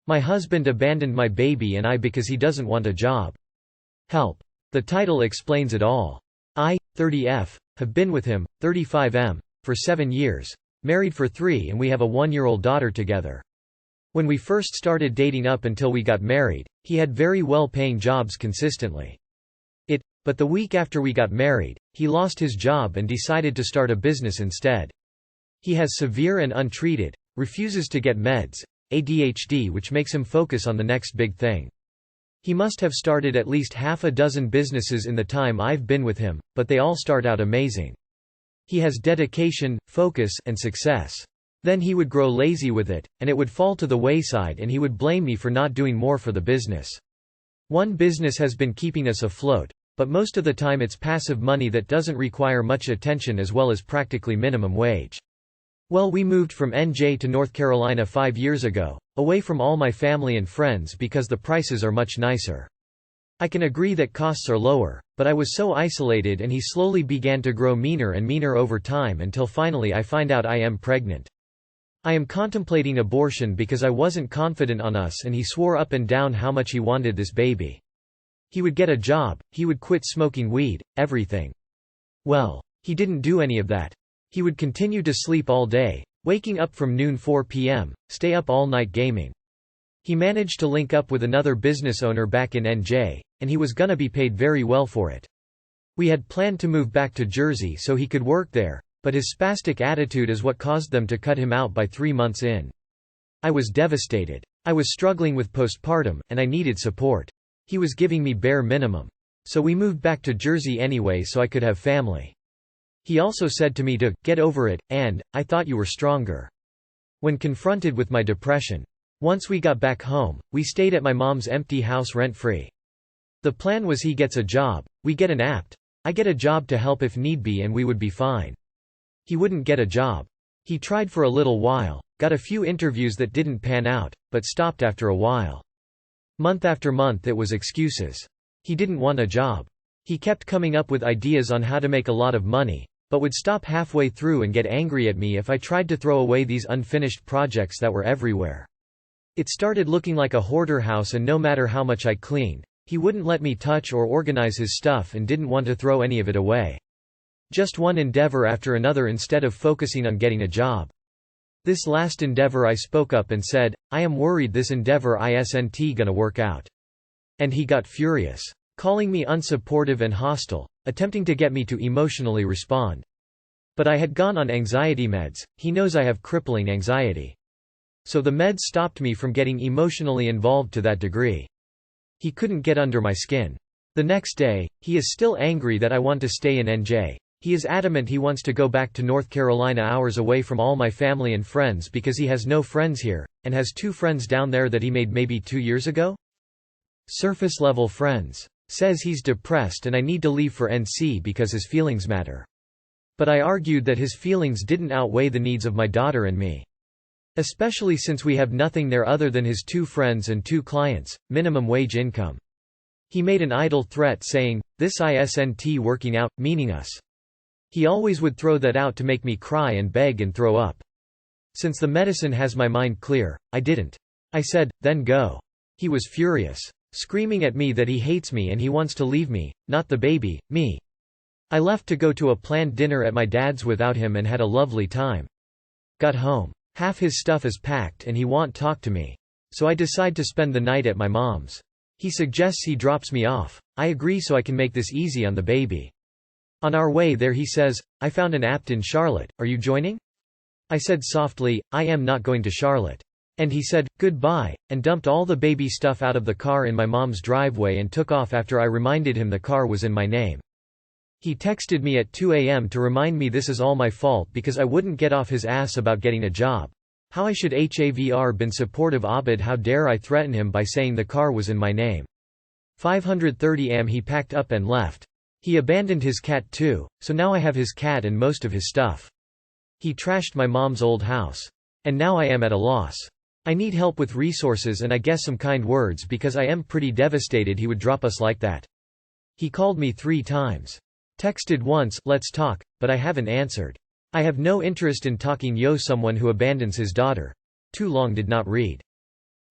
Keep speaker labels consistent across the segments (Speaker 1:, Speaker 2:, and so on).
Speaker 1: My husband abandoned my baby and I because he doesn't want a job. Help. The title explains it all. I, 30F, have been with him, 35M, for 7 years, married for 3, and we have a 1-year-old daughter together. When we first started dating up until we got married, he had very well-paying jobs consistently. But the week after we got married, he lost his job and decided to start a business instead. He has severe and untreated, refuses to get meds, ADHD, which makes him focus on the next big thing. He must have started at least half a dozen businesses in the time I've been with him, but they all start out amazing. He has dedication, focus, and success. Then he would grow lazy with it, and it would fall to the wayside and he would blame me for not doing more for the business. One business has been keeping us afloat, but most of the time it's passive money that doesn't require much attention as well as practically minimum wage. Well, we moved from NJ to North Carolina 5 years ago, away from all my family and friends because the prices are much nicer. I can agree that costs are lower, but I was so isolated and he slowly began to grow meaner and meaner over time until finally I find out I am pregnant. I am contemplating abortion because I wasn't confident on us and he swore up and down how much he wanted this baby. He would get a job, he would quit smoking weed, everything. Well, he didn't do any of that. He would continue to sleep all day, waking up from noon 4 p.m., stay up all night gaming. He managed to link up with another business owner back in NJ, and he was gonna be paid very well for it. We had planned to move back to Jersey so he could work there, but his spastic attitude is what caused them to cut him out by 3 months in. I was devastated. I was struggling with postpartum, and I needed support. He was giving me bare minimum. So we moved back to Jersey anyway so I could have family. He also said to me to get over it, and I thought you were stronger. When confronted with my depression. Once we got back home, we stayed at my mom's empty house rent-free. The plan was he gets a job, we get an apt, I get a job to help if need be and we would be fine. He wouldn't get a job. He tried for a little while, got a few interviews that didn't pan out, but stopped after a while. Month after month it was excuses. He didn't want a job. He kept coming up with ideas on how to make a lot of money, but would stop halfway through and get angry at me if I tried to throw away these unfinished projects that were everywhere. It started looking like a hoarder house, and no matter how much I cleaned, he wouldn't let me touch or organize his stuff and didn't want to throw any of it away. Just one endeavor after another instead of focusing on getting a job. This last endeavor I spoke up and said, I am worried this endeavor isn't gonna work out. And he got furious. Calling me unsupportive and hostile, attempting to get me to emotionally respond. But I had gone on anxiety meds, he knows I have crippling anxiety. So the meds stopped me from getting emotionally involved to that degree. He couldn't get under my skin. The next day, he is still angry that I want to stay in NJ. He is adamant he wants to go back to North Carolina hours away from all my family and friends because he has no friends here, and has 2 friends down there that he made maybe 2 years ago? Surface level friends. Says he's depressed and I need to leave for NC because his feelings matter. But I argued that his feelings didn't outweigh the needs of my daughter and me. Especially since we have nothing there other than his 2 friends and 2 clients, minimum wage income. He made an idle threat saying, this isn't working out, meaning us. He always would throw that out to make me cry and beg and throw up. Since the medicine has my mind clear, I didn't. I said, then go. He was furious, screaming at me that he hates me and he wants to leave me, not the baby, me. I left to go to a planned dinner at my dad's without him and had a lovely time. Got home. Half his stuff is packed and he won't talk to me. So I decide to spend the night at my mom's. He suggests he drops me off. I agree so I can make this easy on the baby. On our way there he says, I found an apt in Charlotte, are you joining? I said softly, I am not going to Charlotte. And he said, goodbye, and dumped all the baby stuff out of the car in my mom's driveway and took off after I reminded him the car was in my name. He texted me at 2 a.m. to remind me this is all my fault because I wouldn't get off his ass about getting a job. How I should have been supportive Abid, how dare I threaten him by saying the car was in my name. 5:30 am he packed up and left. He abandoned his cat too, so now I have his cat and most of his stuff. He trashed my mom's old house. And now I am at a loss. I need help with resources and I guess some kind words because I am pretty devastated he would drop us like that. He called me 3 times. Texted once, let's talk, but I haven't answered. I have no interest in talking someone who abandons his daughter. Too long did not read.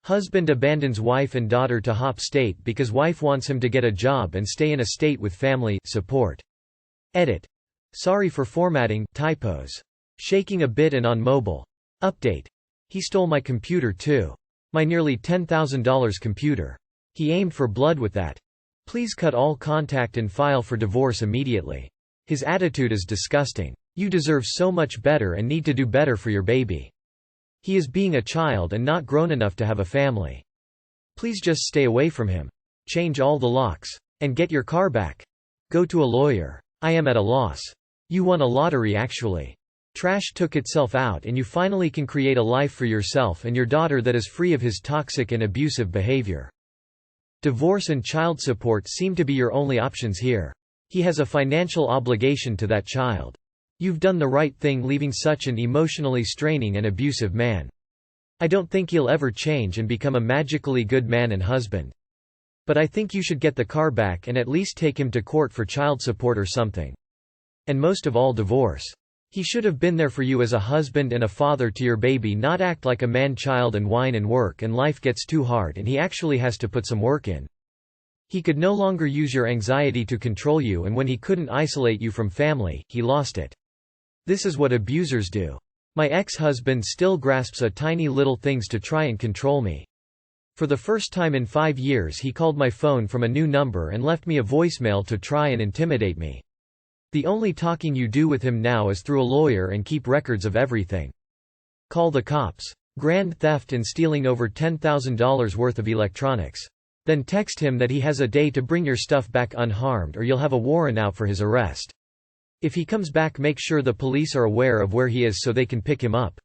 Speaker 1: Husband abandons wife and daughter to Hop State because wife wants him to get a job and stay in a state with family support. Edit. Sorry for formatting, typos. Shaking a bit and on mobile. Update. He stole my computer too. My nearly $10,000 computer. He aimed for blood with that. Please cut all contact and file for divorce immediately. His attitude is disgusting. You deserve so much better and need to do better for your baby. He is being a child and not grown enough to have a family. Please just stay away from him. Change all the locks. And get your car back. Go to a lawyer. I am at a loss. You won a lottery actually. Trash took itself out and you finally can create a life for yourself and your daughter that is free of his toxic and abusive behavior. Divorce and child support seem to be your only options here. He has a financial obligation to that child. You've done the right thing leaving such an emotionally straining and abusive man. I don't think he'll ever change and become a magically good man and husband. But I think you should get the car back and at least take him to court for child support or something. And most of all, divorce. He should have been there for you as a husband and a father to your baby, not act like a man-child and whine and work and life gets too hard and he actually has to put some work in. He could no longer use your anxiety to control you, and when he couldn't isolate you from family, he lost it. This is what abusers do. My ex-husband still grasps at tiny little things to try and control me. For the first time in 5 years he called my phone from a new number and left me a voicemail to try and intimidate me. The only talking you do with him now is through a lawyer and keep records of everything. Call the cops. Grand theft and stealing over $10,000 worth of electronics. Then text him that he has a day to bring your stuff back unharmed or you'll have a warrant out for his arrest. If he comes back, make sure the police are aware of where he is so they can pick him up.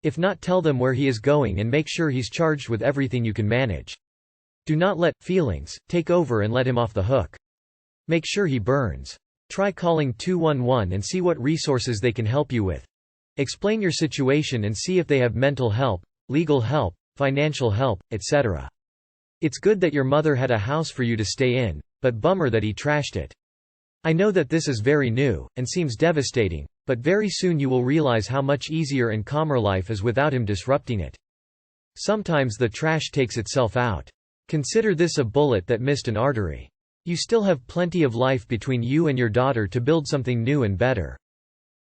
Speaker 1: If not, tell them where he is going and make sure he's charged with everything you can manage. Do not let feelings take over and let him off the hook. Make sure he burns. Try calling 211 and see what resources they can help you with. Explain your situation and see if they have mental help, legal help, financial help, etc. It's good that your mother had a house for you to stay in, but bummer that he trashed it. I know that this is very new, and seems devastating, but very soon you will realize how much easier and calmer life is without him disrupting it. Sometimes the trash takes itself out. Consider this a bullet that missed an artery. You still have plenty of life between you and your daughter to build something new and better.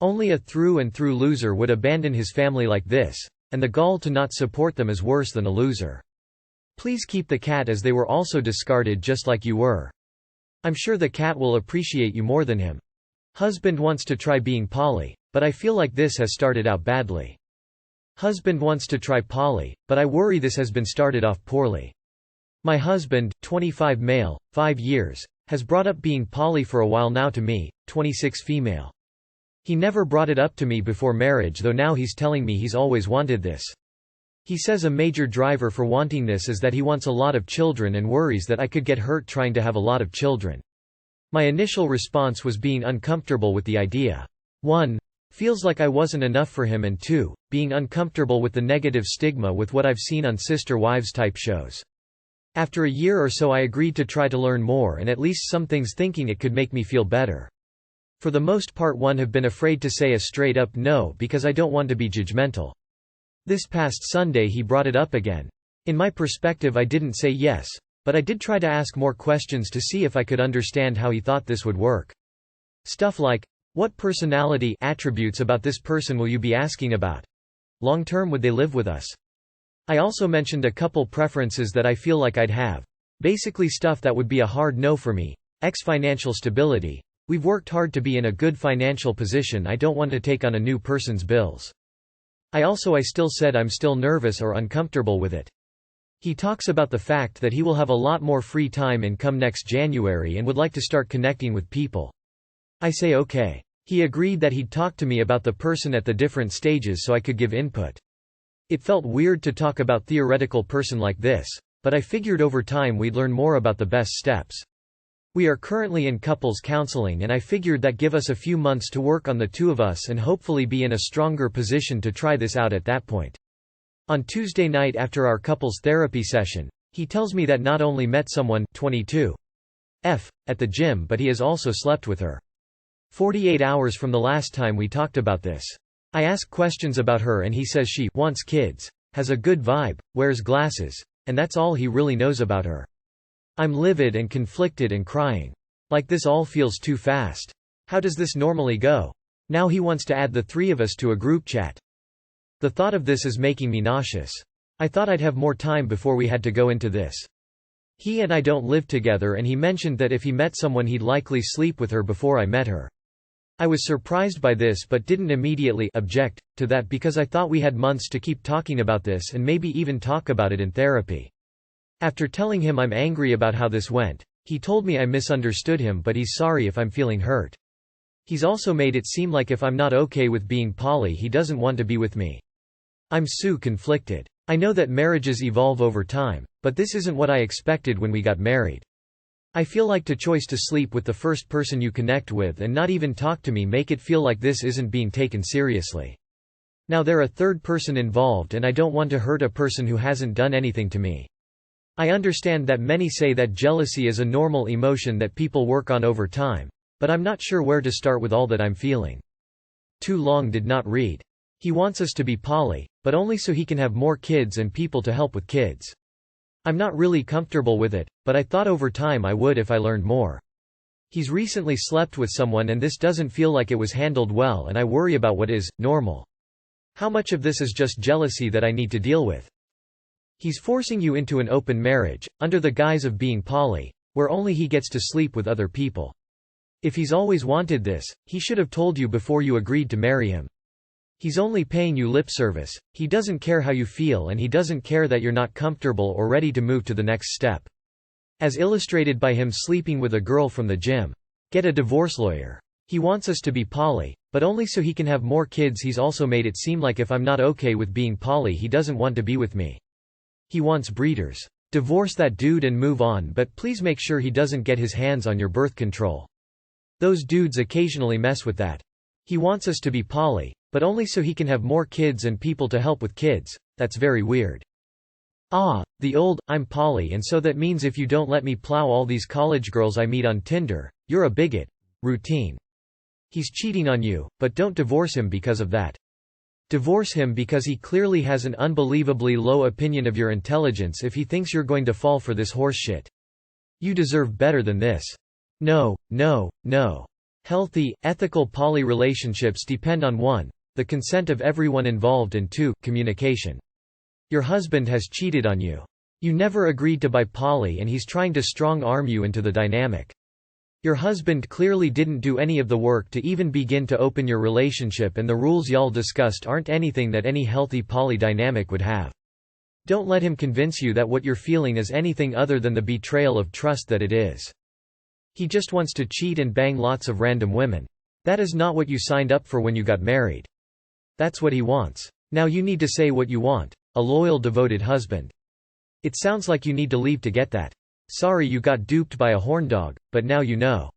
Speaker 1: Only a through-and-through loser would abandon his family like this, and the gall to not support them is worse than a loser. Please keep the cat, as they were also discarded just like you were. I'm sure the cat will appreciate you more than him. Husband wants to try being poly, but I feel like this has started out badly. Husband wants to try poly, but I worry this has been started off poorly. My husband, 25 male, 5 years, has brought up being poly for a while now to me, 26 female. He never brought it up to me before marriage, though now he's telling me he's always wanted this. He says a major driver for wanting this is that he wants a lot of children and worries that I could get hurt trying to have a lot of children. My initial response was being uncomfortable with the idea. 1. Feels like I wasn't enough for him, and 2. Being uncomfortable with the negative stigma with what I've seen on Sister Wives type shows. After a year or so I agreed to try to learn more and at least some things, thinking it could make me feel better. For the most part, one have been afraid to say a straight up no because I don't want to be judgmental. This past Sunday he brought it up again. In my perspective I didn't say yes, but I did try to ask more questions to see if I could understand how he thought this would work. Stuff like, what personality attributes about this person will you be asking about? Long term, would they live with us? I also mentioned a couple preferences that I feel like I'd have. Basically stuff that would be a hard no for me. Financial stability. We've worked hard to be in a good financial position. I don't want to take on a new person's bills. I still said I'm still nervous or uncomfortable with it. He talks about the fact that he will have a lot more free time in come next January and would like to start connecting with people. I say okay. He agreed that he'd talk to me about the person at the different stages so I could give input. It felt weird to talk about theoretical person like this, but I figured over time we'd learn more about the best steps. We are currently in couples counseling and I figured that give us a few months to work on the two of us and hopefully be in a stronger position to try this out at that point. On Tuesday night after our couples therapy session, he tells me that not only met someone 22 at the gym, but he has also slept with her. 48 hours from the last time we talked about this. I ask questions about her and he says she wants kids. has a good vibe, wears glasses, and that's all he really knows about her. I'm livid and conflicted and crying. Like this all feels too fast. How does this normally go? Now he wants to add the three of us to a group chat. The thought of this is making me nauseous. I thought I'd have more time before we had to go into this. He and I don't live together, and he mentioned that if he met someone he'd likely sleep with her before I met her. I was surprised by this but didn't immediately object to that because I thought we had months to keep talking about this and maybe even talk about it in therapy. After telling him I'm angry about how this went, he told me I misunderstood him but he's sorry if I'm feeling hurt. He's also made it seem like if I'm not okay with being poly he doesn't want to be with me. I'm so conflicted. I know that marriages evolve over time, but this isn't what I expected when we got married. I feel like the choice to sleep with the first person you connect with and not even talk to me make it feel like this isn't being taken seriously. Now they're a third person involved and I don't want to hurt a person who hasn't done anything to me. I understand that many say that jealousy is a normal emotion that people work on over time, but I'm not sure where to start with all that I'm feeling. Too long did not read. He wants us to be poly, but only so he can have more kids and people to help with kids. I'm not really comfortable with it, but I thought over time I would if I learned more. He's recently slept with someone and this doesn't feel like it was handled well and I worry about what is normal. How much of this is just jealousy that I need to deal with? He's forcing you into an open marriage, under the guise of being poly, where only he gets to sleep with other people. If he's always wanted this, he should have told you before you agreed to marry him. He's only paying you lip service, he doesn't care how you feel and he doesn't care that you're not comfortable or ready to move to the next step. As illustrated by him sleeping with a girl from the gym. Get a divorce lawyer. He wants us to be poly, but only so he can have more kids. He's also made it seem like if I'm not okay with being poly he doesn't want to be with me. He wants breeders. Divorce that dude and move on, but please make sure he doesn't get his hands on your birth control. Those dudes occasionally mess with that. He wants us to be poly, but only so he can have more kids and people to help with kids. That's very weird. The old, I'm poly and so that means if you don't let me plow all these college girls I meet on Tinder, you're a bigot. Routine. He's cheating on you, but don't divorce him because of that. Divorce him because he clearly has an unbelievably low opinion of your intelligence if he thinks you're going to fall for this horseshit. You deserve better than this. No, no, no. Healthy, ethical poly relationships depend on 1. The consent of everyone involved and 2. Communication. Your husband has cheated on you. You never agreed to buy poly and he's trying to strong-arm you into the dynamic. Your husband clearly didn't do any of the work to even begin to open your relationship and the rules y'all discussed aren't anything that any healthy poly dynamic would have. Don't let him convince you that what you're feeling is anything other than the betrayal of trust that it is. He just wants to cheat and bang lots of random women. That is not what you signed up for when you got married. That's what he wants. Now you need to say what you want. A loyal, devoted husband. It sounds like you need to leave to get that. Sorry you got duped by a horndog, but now you know.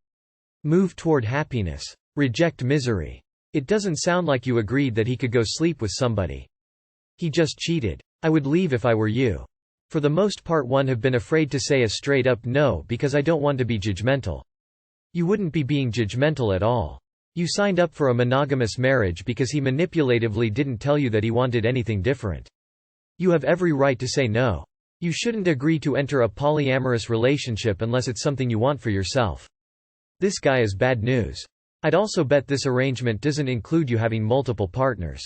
Speaker 1: Move toward happiness. Reject misery. It doesn't sound like you agreed that he could go sleep with somebody. He just cheated. I would leave if I were you. For the most part, one have been afraid to say a straight-up no because I don't want to be judgmental. You wouldn't be being judgmental at all. You signed up for a monogamous marriage because he manipulatively didn't tell you that he wanted anything different. You have every right to say no. You shouldn't agree to enter a polyamorous relationship unless it's something you want for yourself. This guy is bad news. I'd also bet this arrangement doesn't include you having multiple partners.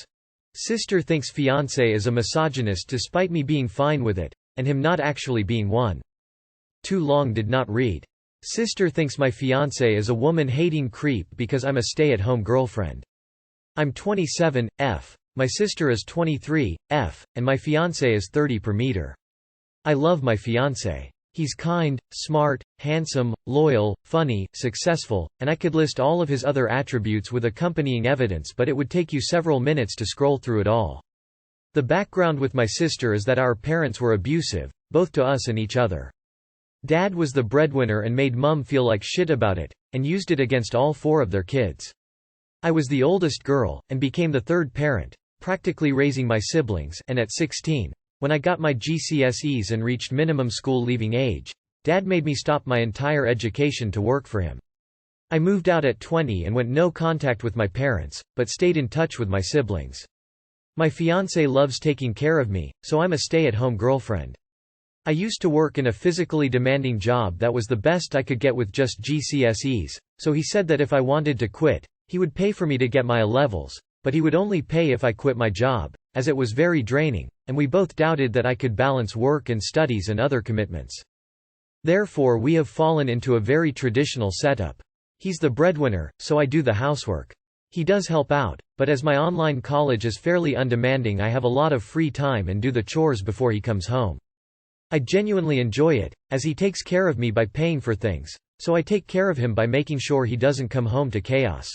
Speaker 1: Sister thinks fiancé is a misogynist despite me being fine with it, and him not actually being one. Too long did not read. Sister thinks my fiancé is a woman-hating creep because I'm a stay-at-home girlfriend. I'm 27, F. My sister is 23, F, and my fiancé is 30 per meter. I love my fiancé. He's kind, smart, handsome, loyal, funny, successful, and I could list all of his other attributes with accompanying evidence, but it would take you several minutes to scroll through it all. The background with my sister is that our parents were abusive, both to us and each other. Dad was the breadwinner and made Mum feel like shit about it, and used it against all 4 of their kids. I was the oldest girl, and became the third parent, practically raising my siblings, and at 16, when I got my GCSEs and reached minimum school leaving age, Dad made me stop my entire education to work for him. I moved out at 20 and went no contact with my parents, but stayed in touch with my siblings. My fiancé loves taking care of me, so I'm a stay-at-home girlfriend. I used to work in a physically demanding job that was the best I could get with just GCSEs, so he said that if I wanted to quit, he would pay for me to get my A-levels, but he would only pay if I quit my job, as it was very draining, and we both doubted that I could balance work and studies and other commitments. Therefore we have fallen into a very traditional setup. He's the breadwinner, so I do the housework. He does help out, but as my online college is fairly undemanding, I have a lot of free time and do the chores before he comes home. I genuinely enjoy it, as he takes care of me by paying for things, so I take care of him by making sure he doesn't come home to chaos.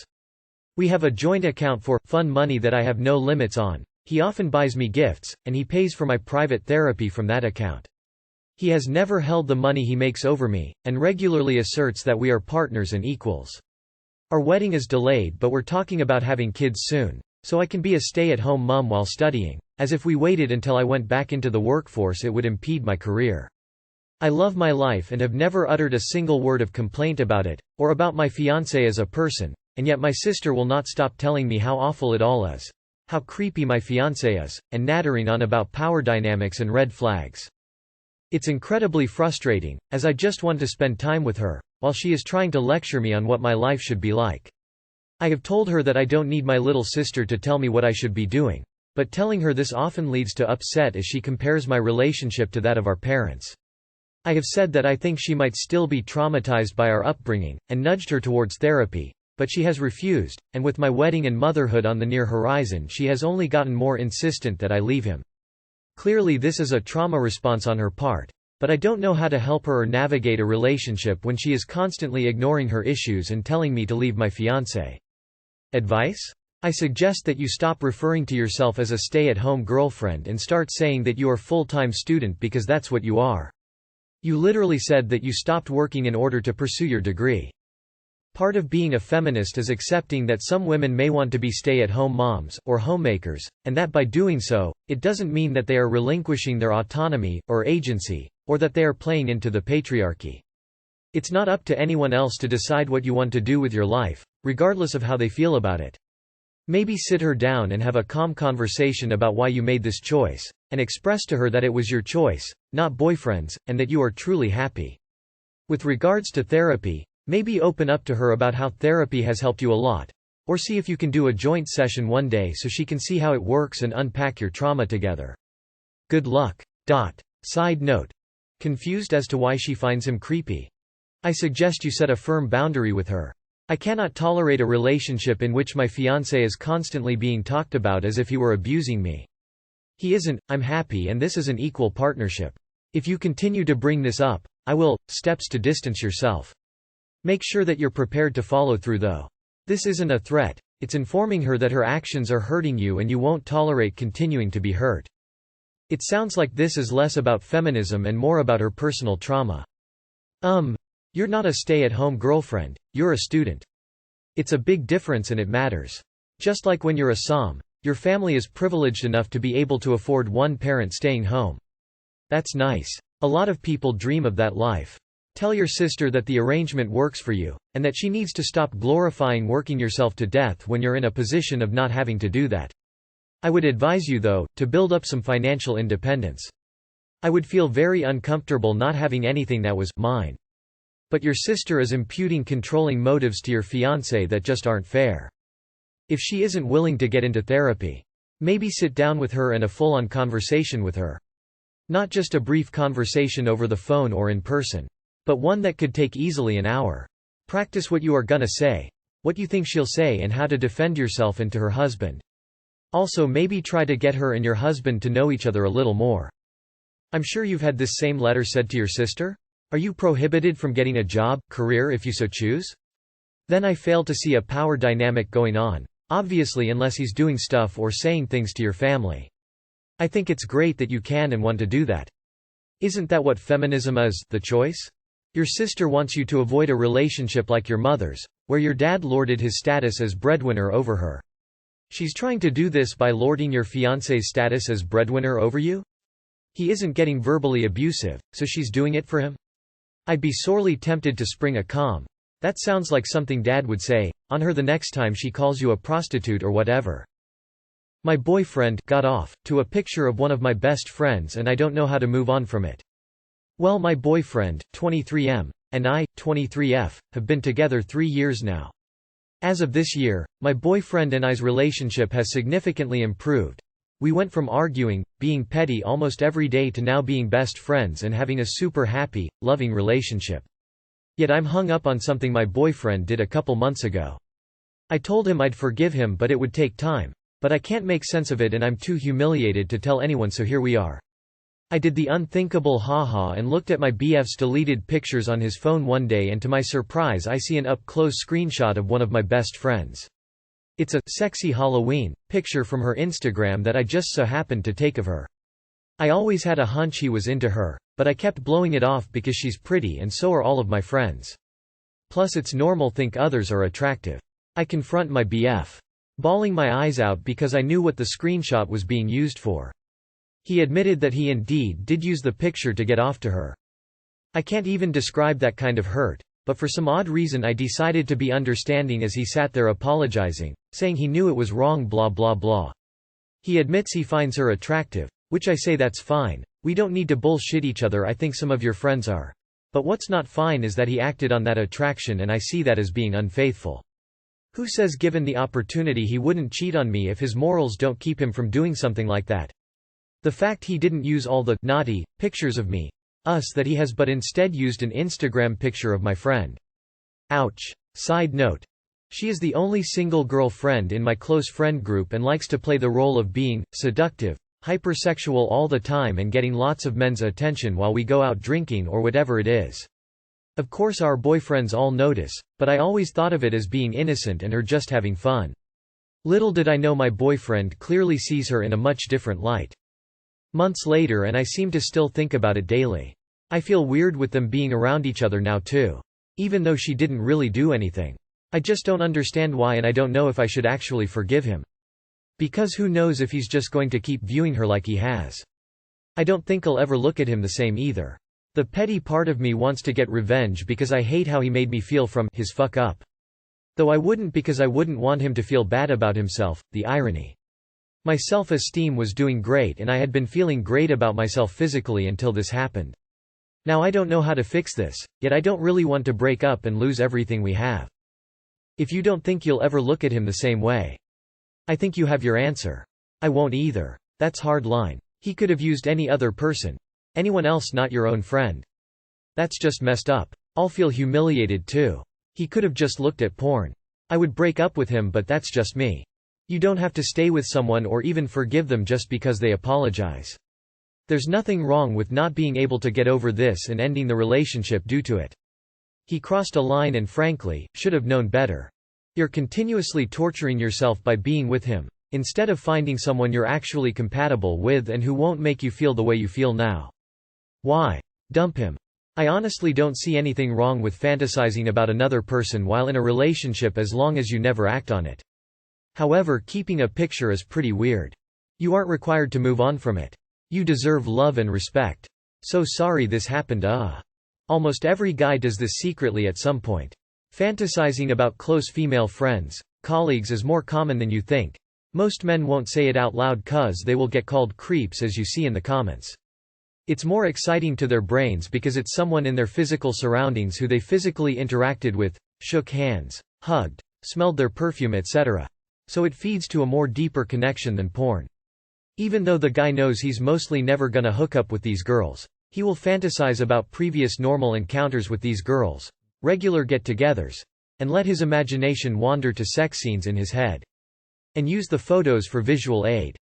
Speaker 1: We have a joint account for fun money that I have no limits on. He often buys me gifts, and he pays for my private therapy from that account. He has never held the money he makes over me, and regularly asserts that we are partners and equals. Our wedding is delayed, but we're talking about having kids soon, so I can be a stay-at-home mom while studying, as if we waited until I went back into the workforce it would impede my career. I love my life and have never uttered a single word of complaint about it, or about my fiancé as a person, and yet my sister will not stop telling me how awful it all is, how creepy my fiancé is, and nattering on about power dynamics and red flags. It's incredibly frustrating, as I just want to spend time with her, while she is trying to lecture me on what my life should be like. I have told her that I don't need my little sister to tell me what I should be doing, but telling her this often leads to upset as she compares my relationship to that of our parents. I have said that I think she might still be traumatized by our upbringing, and nudged her towards therapy, but she has refused, and with my wedding and motherhood on the near horizon, she has only gotten more insistent that I leave him. Clearly this is a trauma response on her part, but I don't know how to help her or navigate a relationship when she is constantly ignoring her issues and telling me to leave my fiancé. Advice? I suggest that you stop referring to yourself as a stay-at-home girlfriend and start saying that you are full-time student, because that's what you are. You literally said that you stopped working in order to pursue your degree. Part of being a feminist is accepting that some women may want to be stay-at-home moms, or homemakers, and that by doing so, it doesn't mean that they are relinquishing their autonomy, or agency, or that they are playing into the patriarchy. It's not up to anyone else to decide what you want to do with your life, regardless of how they feel about it. Maybe sit her down and have a calm conversation about why you made this choice, and express to her that it was your choice, not boyfriend's, and that you are truly happy. With regards to therapy, maybe open up to her about how therapy has helped you a lot, or see if you can do a joint session one day so she can see how it works and unpack your trauma together. Good luck. Side note. Confused as to why she finds him creepy? I suggest you set a firm boundary with her. I cannot tolerate a relationship in which my fiancé is constantly being talked about as if he were abusing me. He isn't. I'm happy, and this is an equal partnership. If you continue to bring this up, I will. Steps to distance yourself. Make sure that you're prepared to follow through though. This isn't a threat, it's informing her that her actions are hurting you and you won't tolerate continuing to be hurt. It sounds like this is less about feminism and more about her personal trauma. You're not a stay-at-home girlfriend, you're a student. It's a big difference and it matters. Just like when you're a SOM, your family is privileged enough to be able to afford one parent staying home. That's nice. A lot of people dream of that life. Tell your sister that the arrangement works for you, and that she needs to stop glorifying working yourself to death when you're in a position of not having to do that. I would advise you though, to build up some financial independence. I would feel very uncomfortable not having anything that was mine. But your sister is imputing controlling motives to your fiancé that just aren't fair. If she isn't willing to get into therapy, maybe sit down with her and a full-on conversation with her. Not just a brief conversation over the phone or in person, but one that could take easily an hour. Practice what you are gonna say, what you think she'll say, and how to defend yourself and to her husband. Also, maybe try to get her and your husband to know each other a little more. I'm sure you've had this same letter said to your sister? Are you prohibited from getting a job, career if you so choose? Then I fail to see a power dynamic going on, obviously, unless he's doing stuff or saying things to your family. I think it's great that you can and want to do that. Isn't that what feminism is, the choice? Your sister wants you to avoid a relationship like your mother's, where your dad lorded his status as breadwinner over her. She's trying to do this by lording your fiancé's status as breadwinner over you? He isn't getting verbally abusive, so she's doing it for him? I'd be sorely tempted to spring a calm. That sounds like something Dad would say on her the next time she calls you a prostitute or whatever. My boyfriend got off to a picture of one of my best friends and I don't know how to move on from it. Well, my boyfriend, 23M, and I, 23F, have been together 3 years now. As of this year, my boyfriend and I's relationship has significantly improved. We went from arguing, being petty almost every day to now being best friends and having a super happy, loving relationship. Yet I'm hung up on something my boyfriend did a couple months ago. I told him I'd forgive him but it would take time. But I can't make sense of it and I'm too humiliated to tell anyone, so here we are. I did the unthinkable haha and looked at my BF's deleted pictures on his phone one day and to my surprise I see an up-close screenshot of one of my best friends. It's a sexy Halloween picture from her Instagram that I just so happened to take of her. I always had a hunch he was into her, but I kept blowing it off because she's pretty and so are all of my friends. Plus it's normal think others are attractive. I confront my BF. Bawling my eyes out because I knew what the screenshot was being used for. He admitted that he indeed did use the picture to get off to her. I can't even describe that kind of hurt, but for some odd reason I decided to be understanding as he sat there apologizing, saying he knew it was wrong blah blah blah. He admits he finds her attractive, which I say that's fine, we don't need to bullshit each other, I think some of your friends are. But what's not fine is that he acted on that attraction and I see that as being unfaithful. Who says given the opportunity he wouldn't cheat on me if his morals don't keep him from doing something like that? The fact he didn't use all the naughty pictures of us that he has but instead used an Instagram picture of my friend. Ouch. Side note. She is the only single girlfriend in my close friend group and likes to play the role of being seductive, hypersexual all the time and getting lots of men's attention while we go out drinking or whatever it is. Of course our boyfriends all notice, but I always thought of it as being innocent and her just having fun. Little did I know my boyfriend clearly sees her in a much different light. Months later and I seem to still think about it daily. I feel weird with them being around each other now too. Even though she didn't really do anything. I just don't understand why and I don't know if I should actually forgive him. Because who knows if he's just going to keep viewing her like he has. I don't think I'll ever look at him the same either. The petty part of me wants to get revenge because I hate how he made me feel from his fuck up. Though I wouldn't because I wouldn't want him to feel bad about himself, the irony. My self-esteem was doing great and I had been feeling great about myself physically until this happened. Now I don't know how to fix this, yet I don't really want to break up and lose everything we have. If you don't think you'll ever look at him the same way, I think you have your answer. I won't either. That's hard line. He could have used any other person. Anyone else not your own friend. That's just messed up. I'll feel humiliated too. He could have just looked at porn. I would break up with him but that's just me. You don't have to stay with someone or even forgive them just because they apologize. There's nothing wrong with not being able to get over this and ending the relationship due to it. He crossed a line and frankly, should have known better. You're continuously torturing yourself by being with him, instead of finding someone you're actually compatible with and who won't make you feel the way you feel now. Why? Dump him. I honestly don't see anything wrong with fantasizing about another person while in a relationship as long as you never act on it. However, keeping a picture is pretty weird. You aren't required to move on from it. You deserve love and respect. So sorry this happened. Almost every guy does this secretly at some point. Fantasizing about close female friends, colleagues is more common than you think. Most men won't say it out loud cause they will get called creeps as you see in the comments. It's more exciting to their brains because it's someone in their physical surroundings who they physically interacted with, shook hands, hugged, smelled their perfume etc. So it feeds to a more deeper connection than porn. Even though the guy knows he's mostly never gonna hook up with these girls, he will fantasize about previous normal encounters with these girls, regular get-togethers, and let his imagination wander to sex scenes in his head. And use the photos for visual aid.